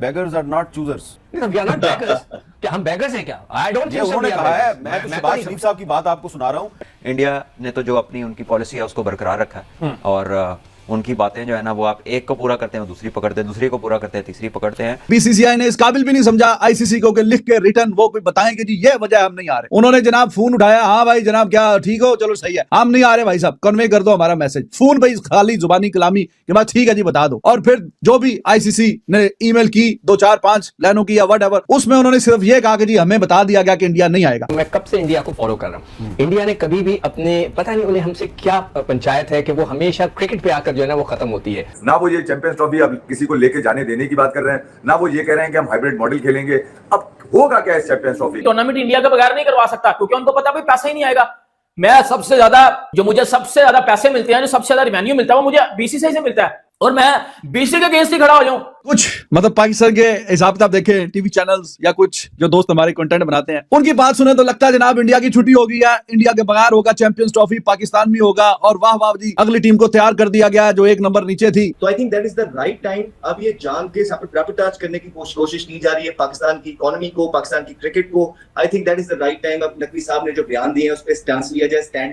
beggars are not choosers. We are not beggars. क्या हम beggars हैं क्या? I don't think so. उन्होंने कहा है, मैं तो शहबाज नहीं शरीफ साहब की बात आपको सुना रहा हूँ। इंडिया ने तो जो अपनी उनकी पॉलिसी है उसको बरकरार रखा है और उनकी बातें जो है ना वो आप एक को पूरा करते हैं दूसरी पकड़ते हैं, दूसरी को पूरा करते हैं तीसरी पकड़ते हैं। बीसीसीआई ने इस काबिल भी नहीं समझा आईसीसी को कि लिख के रिटर्न वो कोई बताएं कि जी ये वजह हम नहीं आ रहे। उन्होंने जनाब फोन उठाया, हाँ भाई जनाब क्या ठीक हो, चलो सही है, हम नहीं आ रहे भाई साहब, कन्वे कर दो हमारा मैसेज। फोन भाई खाली जुबानी कलामी के बाद ठीक है जी बता दो। और फिर जो भी आईसीसी ने ईमेल की 2 4 5 लाइनों की या व्हाटएवर, उसमें उन्होंने सिर्फ ये कहा कि जी हमें बता दिया गया कि इंडिया नहीं आएगा। मैं कब से इंडिया को फॉलो कर रहा हूँ। इंडिया ने कभी भी अपने पता नहीं उन्हें हमसे क्या पंचायत है कि वो हमेशा क्रिकेट पे आकर जो है ना वो खत्म होती है। ना वो ये चैंपियंस ट्रॉफी अब किसी को लेके जाने देने की बात कर रहे हैं, ना वो ये कह रहे हैं कि हम हाइब्रिड मॉडल खेलेंगे। अब होगा क्या इस चैंपियंस ट्रॉफी? टूर्नामेंट इंडिया के बगैर नहीं करवा सकता क्योंकि उनको पता है पैसा ही नहीं आएगा। मैं सबसे ज्यादा मुझे सबसे ज्यादा पैसे मिलते हैं, जो सबसे ज्यादा रेवेन्यू मिलता है वो मुझे बीसीसीआई से मिलता है और मैं बीसीसीआई के अगेंस्ट ही खड़ा हो जाऊं। कुछ मतलब पाकिस्तान के हिसाब किताब देखें टीवी चैनल्स या कुछ जो दोस्त हमारे कंटेंट बनाते हैं, उनकी बात सुने तो लगता है जनाब इंडिया की छुट्टी होगी या इंडिया के बगैर होगा चैंपियंस ट्रॉफी, पाकिस्तान में होगा और वाह वाह जी अगली टीम को तैयार कर दिया गया जो एक नंबर नीचे थी। तो I think that is the right time. अब ये जान के सैबोटाज करने की कोशिश की जा रही है पाकिस्तान की इकोनॉमी को, पाकिस्तान की क्रिकेट को। I think that is the right time. अब नकवी साहब ने जो बयान दिए हैं उस पर स्टैंड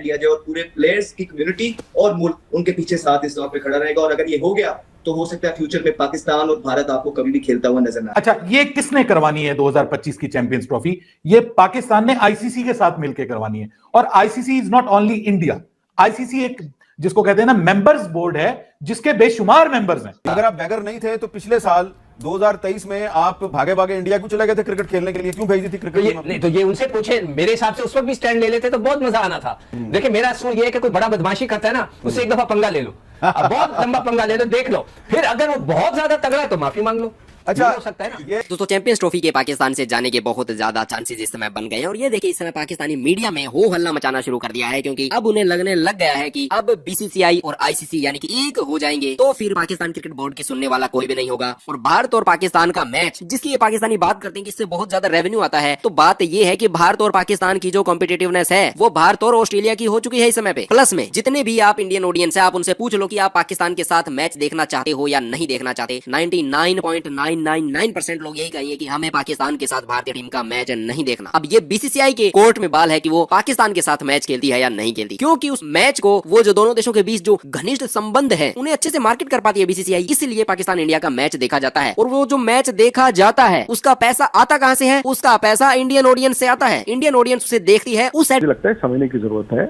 लिया जाए और पूरे प्लेयर्स की कम्युनिटी और मुल्क उनके पीछे साथ इस वक्त पे खड़ा रहेगा। और अगर ये हो गया तो हो सकता है फ्यूचर में पाकिस्तान और भारत आपको कभी भी खेलता हुआ नजर ना। अच्छा, ये किसने करवानी है 2025 की चैंपियंस ट्रॉफी? ये पाकिस्तान ने आईसीसी के साथ मिलकर करवानी है। और ICC is not only India. ICC एक जिसको कहते हैं ना मेंबर्स बोर्ड है जिसके बेशुमार मेंबर्स हैं। अगर आप बैगर नहीं थे तो पिछले साल 2023 में आप भागे भागे इंडिया क्यों चले गए थे क्रिकेट खेलने के लिए? क्यों भेजी थी क्रिकेट टीम? नहीं तो ये उनसे पूछे, मेरे हिसाब से उस वक्त भी स्टैंड ले लेते तो बहुत मजा आना था। देखिए मेरा असूल ये है कि कोई बड़ा बदमाशी करता है ना उससे एक दफा पंगा ले लो, बहुत लंबा पंगा ले लो, देख लो, फिर अगर वो बहुत ज्यादा तगड़ा है तो माफी मांग लो। अच्छा हो सकता है ना। दोस्तों चैंपियंस ट्रॉफी के पाकिस्तान से जाने के बहुत ज्यादा चांसेस इस समय बन गए हैं और ये देखिए इस समय पाकिस्तानी मीडिया में हो हल्ला मचाना शुरू कर दिया है क्योंकि अब उन्हें लगने लग गया है कि अब बीसीसीआई और आईसीसी यानी कि एक हो जाएंगे तो फिर पाकिस्तान क्रिकेट बोर्ड की सुनने वाला कोई भी नहीं होगा। और भारत और पाकिस्तान का मैच जिसकी ये पाकिस्तानी बात करते हैं कि इससे बहुत ज्यादा रेवेन्यू आता है, तो बात ये है कि भारत और पाकिस्तान की जो कॉम्पिटिटिवनेस है वो भारत और ऑस्ट्रेलिया की हो चुकी है इस समय पे। प्लस में जितने भी आप इंडियन ऑडियंस है आप उनसे पूछ लो कि आप पाकिस्तान के साथ मैच देखना चाहते हो या नहीं देखना चाहते, 99.999% लोग यही कहेंगे कि हमें पाकिस्तान के साथ भारतीय टीम का मैच नहीं देखना। अब ये बीसीसीआई के कोर्ट में बाल है कि वो पाकिस्तान के साथ मैच खेलती है या नहीं खेलती, क्योंकि उस मैच को वो जो दोनों देशों के बीच जो घनिष्ठ संबंध है उन्हें अच्छे से मार्केट कर पाती है बीसीसीआई। इसलिए पाकिस्तान इंडिया का मैच देखा जाता है और वो जो मैच देखा जाता है उसका पैसा आता कहां से है? उसका पैसा इंडियन ऑडियंस से आता है। इंडियन ऑडियंस उसे देखती है। उस लगता है समझने की जरूरत है।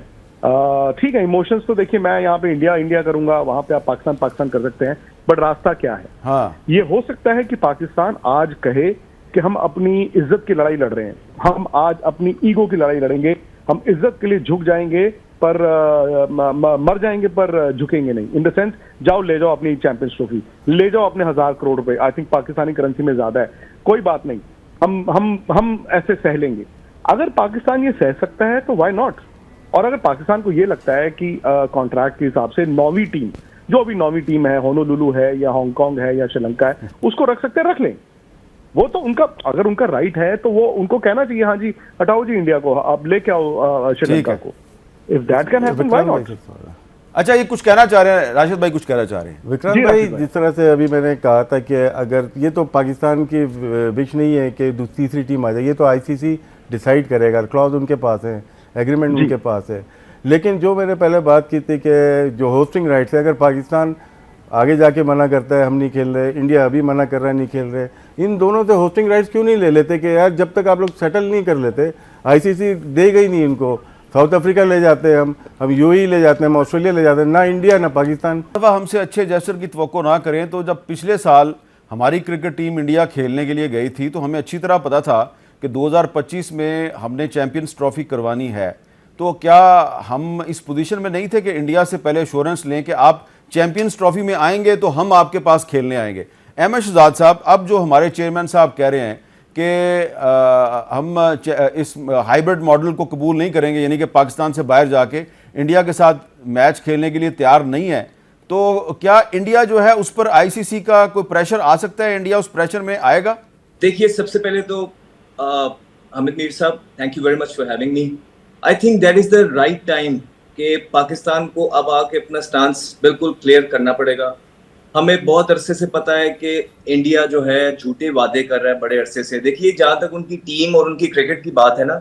ठीक है, इमोशंस तो देखिए मैं यहाँ पे इंडिया करूंगा, वहां पे आप पाकिस्तान कर सकते हैं, बट रास्ता क्या है? हाँ। ये हो सकता है कि पाकिस्तान आज कहे कि हम अपनी इज्जत की लड़ाई लड़ रहे हैं, हम आज अपनी ईगो की लड़ाई लड़ेंगे, हम इज्जत के लिए झुक जाएंगे पर मर जाएंगे पर झुकेंगे नहीं। इन द सेंस जाओ ले जाओ अपनी चैंपियंस ट्रॉफी, ले जाओ अपने 1000 करोड़ रुपए। आई थिंक पाकिस्तानी करेंसी में ज्यादा है, कोई बात नहीं, हम ऐसे सह लेंगे। अगर पाकिस्तान ये सह सकता है तो व्हाई नॉट? और अगर पाकिस्तान को ये लगता है कि कॉन्ट्रैक्ट के हिसाब से 9वीं टीम जो अभी 9वीं टीम है, होनोलुलु है या हांगकांग है या श्रीलंका है, उसको रख सकते हैं, रख लें। वो तो उनका, अगर उनका राइट है तो वो उनको कहना चाहिए हाँ जी हटाओ जी इंडिया को, आप लेके आओ श्रीलंका को। If that can happen why not? अच्छा ये कुछ कहना चाह रहे हैं राशिद भाई, कुछ कहना चाह रहे हैं? विक्रांत भाई, जिस तरह से अभी मैंने कहा था कि अगर ये तो पाकिस्तान की विश नहीं है कि तीसरी टीम आ जाए, ये तो आईसीसी डिसाइड करेगा, क्लॉज उनके पास है, एग्रीमेंट उनके पास है। लेकिन जो मैंने पहले बात की थी कि जो होस्टिंग राइट्स है, अगर पाकिस्तान आगे जाके मना करता है हम नहीं खेल रहे, इंडिया अभी मना कर रहा है नहीं खेल रहे, इन दोनों से होस्टिंग राइट्स क्यों नहीं ले लेते कि यार जब तक आप लोग सेटल नहीं कर लेते, आईसीसी देगा ही नहीं इनको। साउथ अफ्रीका ले जाते हैं हम यूएई ले जाते हैं, हम ऑस्ट्रेलिया ले जाते हैं, ना इंडिया ना पाकिस्तान। हमसे अच्छे जेस्चर की तवक्को ना करें तो जब पिछले साल हमारी क्रिकेट टीम इंडिया खेलने के लिए गई थी तो हमें अच्छी तरह पता था कि 2025 में हमने चैंपियंस ट्रॉफी करवानी है। तो क्या हम इस पोजीशन में नहीं थे कि इंडिया से पहले एश्योरेंस लें कि आप चैंपियंस ट्रॉफी में आएंगे तो हम आपके पास खेलने आएंगे? अहमद शहजाद साहब, अब जो हमारे चेयरमैन साहब कह रहे हैं कि हम इस हाइब्रिड मॉडल को कबूल नहीं करेंगे, यानी कि पाकिस्तान से बाहर जाके इंडिया के साथ मैच खेलने के लिए तैयार नहीं है, तो क्या इंडिया जो है उस पर आईसीसी का कोई प्रेशर आ सकता है? इंडिया उस प्रेशर में आएगा? देखिए सबसे पहले तो हामिद मीर साहब, thank you very much for having me. I think that is the right time कि पाकिस्तान को अब आके अपना स्टांस बिल्कुल क्लियर करना पड़ेगा। हमें बहुत अरसे से पता है कि इंडिया जो है झूठे वादे कर रहा है बड़े अरसे से। देखिए, जहां तक उनकी टीम और उनकी क्रिकेट की बात है ना,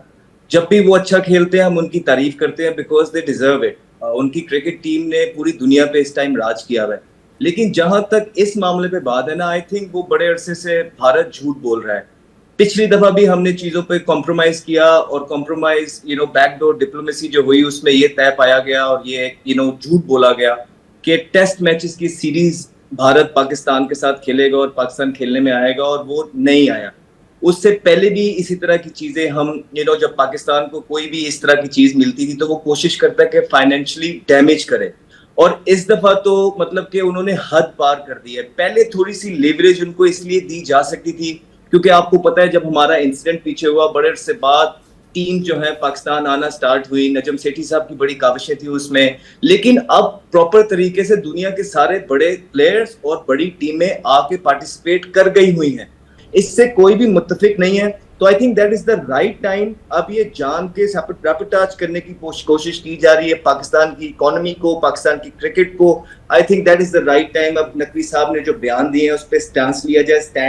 जब भी वो अच्छा खेलते हैं हम उनकी तारीफ करते हैं बिकॉज दे डिजर्व इट। उनकी क्रिकेट टीम ने पूरी दुनिया पे इस टाइम राज किया हुआ है। लेकिन जहां तक इस मामले पे बात है ना, आई थिंक वो बड़े अरसे से भारत झूठ बोल रहा है। पिछली दफा भी हमने चीजों पे कॉम्प्रोमाइज किया और कॉम्प्रोमाइज बैकडोर डिप्लोमेसी जो हुई उसमें ये तय पाया गया और ये झूठ बोला गया कि टेस्ट मैचेस की सीरीज भारत पाकिस्तान के साथ खेलेगा और पाकिस्तान खेलने में आएगा, और वो नहीं आया। उससे पहले भी इसी तरह की चीजें हम जब पाकिस्तान को कोई भी इस तरह की चीज मिलती थी तो वो कोशिश करता है कि फाइनेंशियली डैमेज करे, और इस दफा तो मतलब कि उन्होंने हद पार कर दी है। पहले थोड़ी सी लेवरेज उनको इसलिए दी जा सकती थी क्योंकि आपको पता है जब हमारा इंसिडेंट पीछे हुआ बड़े अरसे बाद टीम जो है पाकिस्तान आना स्टार्ट हुई, नजम सेठी साहब की बड़ी काविशें थी उसमें, लेकिन अब प्रॉपर तरीके से दुनिया के सारे बड़े प्लेयर्स और बड़ी टीमें आके पार्टिसिपेट कर गई हुई हैं, इससे कोई भी मुत्तफिक नहीं है। तो I think that is the right time. अब ये जान के सैबोटाज करने की कोशिश की जा रही है पाकिस्तान की इकोनॉमी को, पाकिस्तान की क्रिकेट को। I think that is the right time. अब नकवी साहब ने जो बयान दिए हैं उस पर स्टैंड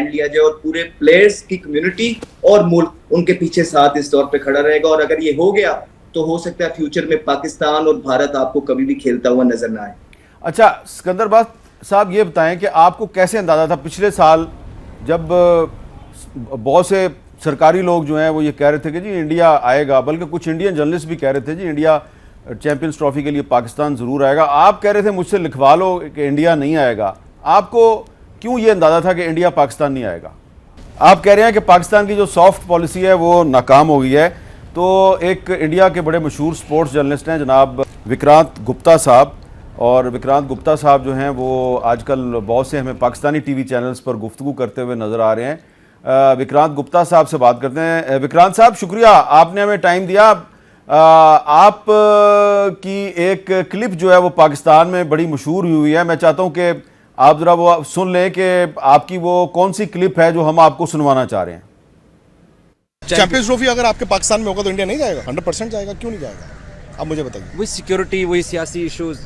लिया जाए और पूरे प्लेयर्स की कम्युनिटी और मुल्क उनके पीछे साथ इस दौर पे खड़ा रहेगा। और अगर ये हो गया तो हो सकता है फ्यूचर में पाकिस्तान और भारत आपको कभी भी खेलता हुआ नजर ना आए। अच्छा सिकंदर साहब, ये बताएं कि आपको कैसे अंदाजा था पिछले साल जब बहुत से सरकारी लोग जो हैं वो ये कह रहे थे कि जी इंडिया आएगा, बल्कि कुछ इंडियन जर्नलिस्ट भी कह रहे थे जी इंडिया चैंपियंस ट्रॉफी के लिए पाकिस्तान ज़रूर आएगा। आप कह रहे थे मुझसे लिखवा लो कि इंडिया नहीं आएगा। आपको क्यों ये अंदाज़ा था कि इंडिया पाकिस्तान नहीं आएगा? आप कह रहे हैं कि पाकिस्तान की जो सॉफ्ट पॉलिसी है वो नाकाम हो गई है। तो एक इंडिया के बड़े मशहूर स्पोर्ट्स जर्नलिस्ट हैं जनाब विक्रांत गुप्ता साहब, और विक्रांत गुप्ता साहब जो हैं वो आजकल बहुत से हमें पाकिस्तानी टीवी चैनल्स पर गुफ्तगू करते हुए नज़र आ रहे हैं। विक्रांत गुप्ता साहब से बात करते हैं। विक्रांत साहब, शुक्रिया आपने हमें टाइम दिया। आप की एक क्लिप जो है वो पाकिस्तान में बड़ी मशहूर हुई है। मैं चाहता हूं कि आप ज़रा वो सुन लें कि आपकी वो कौन सी क्लिप है जो हम आपको सुनवाना चाह रहे हैं। चैंपियंस ट्रॉफी अगर आपके पाकिस्तान में होगा तो इंडिया नहीं जाएगा? 100% जाएगा। क्यों नहीं जाएगा आप मुझे बताइए। वही सिक्योरिटी, वही सियासी इश्यूज।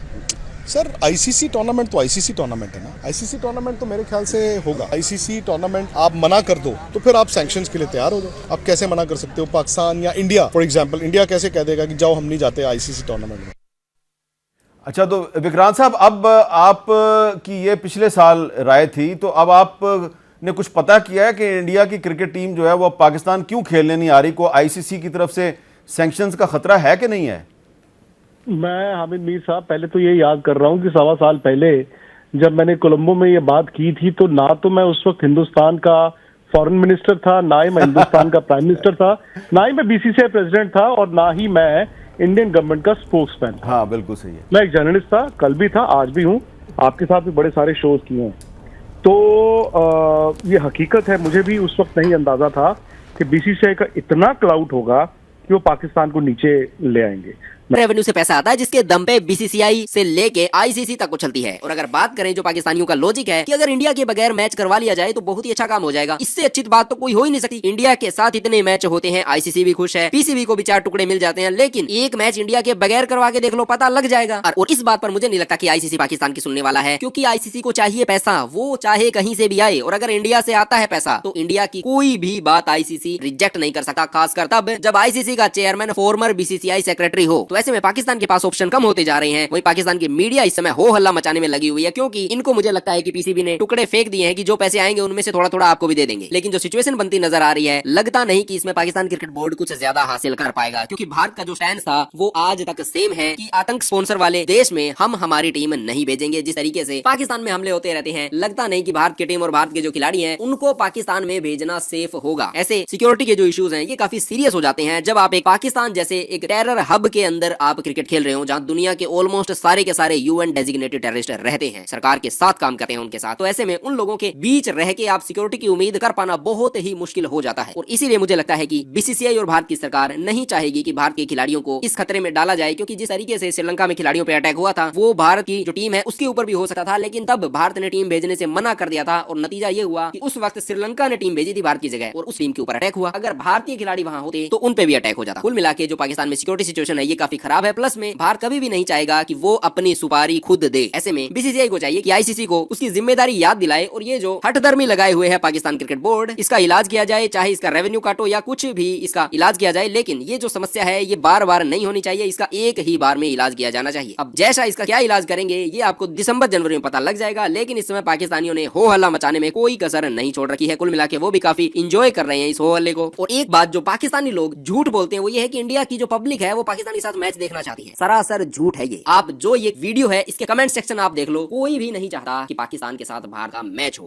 सर आईसीसी टूर्नामेंट तो आईसीसी टूर्नामेंट है ना। आईसीसी टूर्नामेंट तो मेरे ख्याल से होगा। आईसीसी टूर्नामेंट आप मना कर दो तो फिर आप सैंक्शंस के लिए तैयार हो जाओ। आप कैसे मना कर सकते हो? पाकिस्तान या इंडिया, फॉर एग्जांपल इंडिया कैसे कह देगा कि जाओ हम नहीं जाते आईसीसी टूर्नामेंट में? अच्छा, तो विक्रांत साहब, अब आप की ये पिछले साल राय थी, तो अब आप ने कुछ पता किया है कि इंडिया की क्रिकेट टीम जो है वो पाकिस्तान क्यों खेलने नहीं आ रही? को आईसीसी की तरफ से सैंक्शंस का खतरा है कि नहीं है? मैं हामिद मीर साहब पहले तो ये याद कर रहा हूँ कि 1.25 साल पहले जब मैंने कोलंबो में ये बात की थी तो ना तो मैं उस वक्त हिंदुस्तान का फॉरेन मिनिस्टर था, ना ही मैं हिंदुस्तान का प्राइम मिनिस्टर था, ना ही मैं बीसीसीआई प्रेसिडेंट था, और ना ही मैं इंडियन गवर्नमेंट का स्पोक्समैन था। हाँ बिल्कुल सही है। मैं एक जर्नलिस्ट था, कल भी था, आज भी हूँ। आपके साथ भी बड़े सारे शोज किए हैं। तो ये हकीकत है, मुझे भी उस वक्त नहीं अंदाजा था कि बीसीसीआई का इतना क्लाउड होगा कि वो पाकिस्तान को नीचे ले आएंगे। रेवेन्यू से पैसा आता है जिसके दम पे बीसीसीआई से लेके आईसीसी तक उछलती है। और अगर बात करें जो पाकिस्तानियों का लॉजिक है कि अगर इंडिया के बगैर मैच करवा लिया जाए तो बहुत ही अच्छा काम हो जाएगा, इससे अच्छी बात तो कोई हो ही नहीं सकती। इंडिया के साथ इतने मैच होते हैं, आईसीसी भी खुश है, पीसीबी को भी 4 टुकड़े मिल जाते हैं, लेकिन एक मैच इंडिया के बगैर करवा के देख लो, पता लग जाएगा। और इस बात पर मुझे नहीं लगता कि आईसीसी पाकिस्तान की सुनने वाला है, क्योंकि आईसीसी को चाहिए पैसा, वो चाहे कहीं से भी आए, और अगर इंडिया से आता है पैसा तो इंडिया की कोई भी बात आईसीसी रिजेक्ट नहीं कर सकता, खासकर तब जब आईसीसी का चेयरमैन फॉर्मर बीसीसीआई सेक्रेटरी हो। तो ऐसे में पाकिस्तान के ऑप्शन कम होते जा रहे हैं। वही पाकिस्तान की मीडिया इस समय हो हल्ला मचाने में लगी हुई है, क्योंकि इनको मुझे लगता है कि पीसीबी ने टुकड़े फेंक दिए हैं कि जो पैसे आएंगे उनमें से थोड़ा थोड़ा आपको भी दे देंगे। लेकिन जो सिचुएशन बनती नजर आ रही है, लगता नहीं कि इसमें पाकिस्तान क्रिकेट बोर्ड कुछ ज्यादा हासिल कर पाएगा, क्योंकि भारत का जो स्टैंड था वो आज तक सेम है कि आतंक स्पॉन्सर वाले देश में हम हमारी टीम नहीं भेजेंगे। जिस तरीके से पाकिस्तान में हमले होते रहते हैं, लगता नहीं कि भारत की टीम और भारत के जो खिलाड़ी हैं उनको पाकिस्तान में भेजना सेफ होगा। ऐसे सिक्योरिटी के जो इश्यूज हैं ये काफी सीरियस हो जाते हैं जब आप एक पाकिस्तान जैसे एक टेरर हब के अंदर आप क्रिकेट खेल रहे हो, जहां दुनिया के ऑलमोस्ट सारे के सारे यूएन डेजिग्नेटेड टेररिस्ट रहते हैं, सरकार के साथ काम करते हैं उनके साथ। तो ऐसे में उन लोगों के बीच रह के आप सिक्योरिटी की उम्मीद कर पाना बहुत ही मुश्किल हो जाता है। और इसीलिए मुझे लगता है कि बीसीसीआई और भारत की सरकार नहीं चाहेगी कि भारत के खिलाड़ियों को इस खतरे में डाला जाए, क्योंकि जिस तरीके से श्रीलंका में खिलाड़ियों पर अटैक हुआ था वो भारत की जो टीम है उसके ऊपर भी हो सकता था, लेकिन तब भारत ने टीम भेजने से मना कर दिया था, और नतीजा ये हुआ कि उस वक्त श्रीलंका ने टीम भेजी थी भारत की जगह और उस टीम के ऊपर अटैक हुआ। अगर भारतीय खिलाड़ी वहां होते तो उन पे भी अटैक हो जाता। कुल मिला के जो पाकिस्तान में सिक्योरिटी सिचुएशन है ये काफी खराब है, प्लस में भारत कभी भी नहीं चाहेगा कि वो अपनी सुपारी खुद दे। ऐसे में बीसीसीआई को चाहिए कि आईसीसी को उसकी जिम्मेदारी याद दिलाए और ये जो हठधर्मी लगाए हुए है पाकिस्तान क्रिकेट बोर्ड, इसका इलाज किया जाए, चाहे इसका रेवेन्यू काटो या कुछ भी, इसका इलाज किया जाए। लेकिन ये जो समस्या है ये बार बार नहीं होनी चाहिए, इसका एक ही बार में इलाज किया जाना चाहिए। अब जैसा इसका क्या इलाज करेंगे ये आपको दिसंबर जनवरी में पता लग जाएगा, लेकिन इस समय पाकिस्तानियों ने हो हल्ला मचाने में कोई कसर नहीं छोड़ रखी है। कुल मिला के वो भी काफी इंजॉय कर रहे हैं इस हो हल्ले को। और एक बात जो पाकिस्तानी लोग झूठ बोलते हैं वो ये है कि इंडिया की जो पब्लिक है वो पाकिस्तान के साथ मैच देखना चाहती है। सरासर झूठ है ये। आप जो ये वीडियो है इसके कमेंट सेक्शन आप देख लो, कोई भी नहीं चाहता कि पाकिस्तान के साथ भारत का मैच हो।